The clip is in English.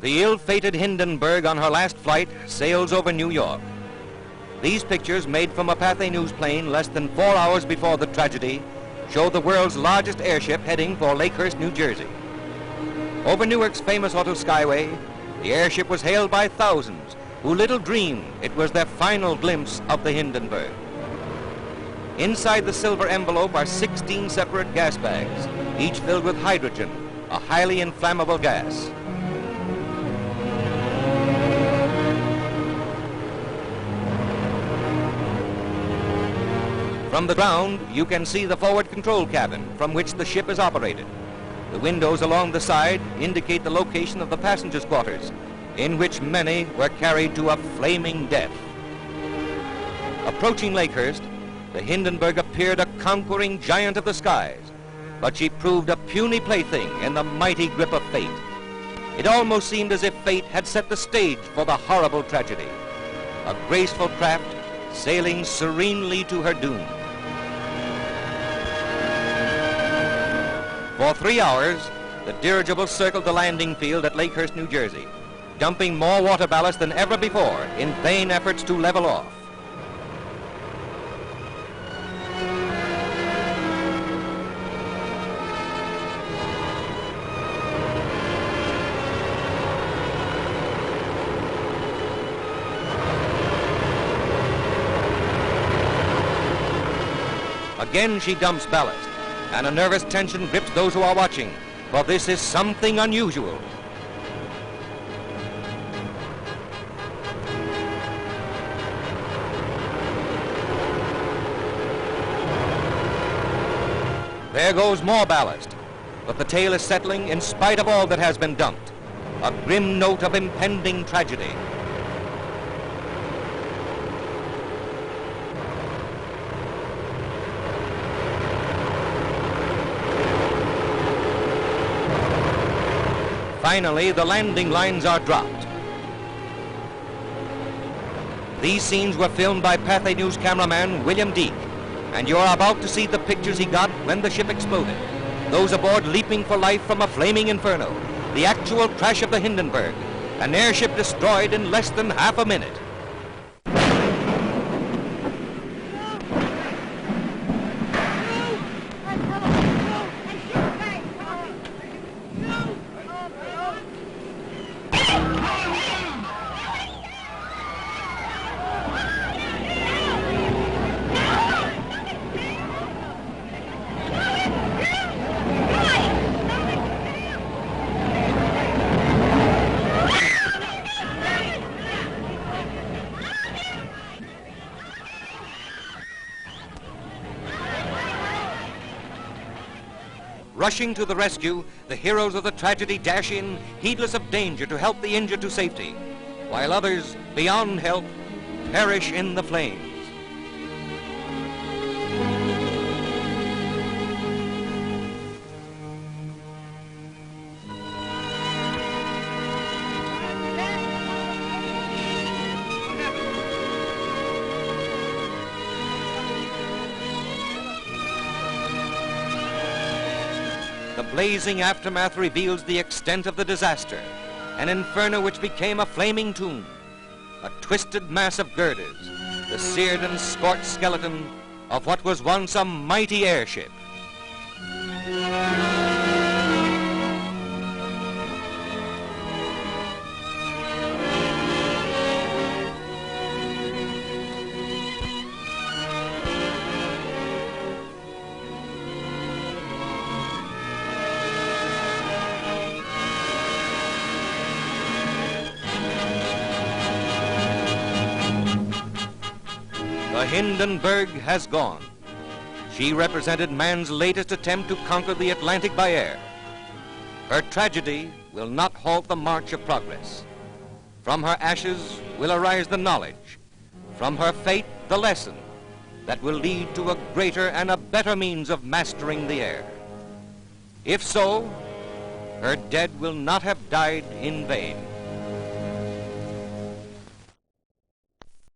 The ill-fated Hindenburg on her last flight sails over New York. These pictures, made from a Pathe news plane less than 4 hours before the tragedy, show the world's largest airship heading for Lakehurst, New Jersey. Over Newark's famous auto skyway, the airship was hailed by thousands who little dreamed it was their final glimpse of the Hindenburg. Inside the silver envelope are 16 separate gas bags, each filled with hydrogen, a highly inflammable gas. From the ground, you can see the forward control cabin from which the ship is operated. The windows along the side indicate the location of the passengers' quarters, in which many were carried to a flaming death. Approaching Lakehurst, the Hindenburg appeared a conquering giant of the skies, but she proved a puny plaything in the mighty grip of fate. It almost seemed as if fate had set the stage for the horrible tragedy. A graceful craft sailing serenely to her doom. For 3 hours, the dirigible circled the landing field at Lakehurst, New Jersey, dumping more water ballast than ever before in vain efforts to level off. Again she dumps ballast, and a nervous tension grips those who are watching, for this is something unusual. There goes more ballast, but the tail is settling in spite of all that has been dumped. A grim note of impending tragedy. Finally, the landing lines are dropped. These scenes were filmed by Pathe News cameraman William Deek, and you're about to see the pictures he got when the ship exploded. Those aboard leaping for life from a flaming inferno, the actual crash of the Hindenburg, an airship destroyed in less than half a minute. Rushing to the rescue, the heroes of the tragedy dash in, heedless of danger, to help the injured to safety, while others, beyond help, perish in the flames. The blazing aftermath reveals the extent of the disaster, an inferno which became a flaming tomb, a twisted mass of girders, the seared and scorched skeleton of what was once a mighty airship. The Hindenburg has gone. She represented man's latest attempt to conquer the Atlantic by air. Her tragedy will not halt the march of progress. From her ashes will arise the knowledge. From her fate, the lesson that will lead to a greater and a better means of mastering the air. If so, her dead will not have died in vain.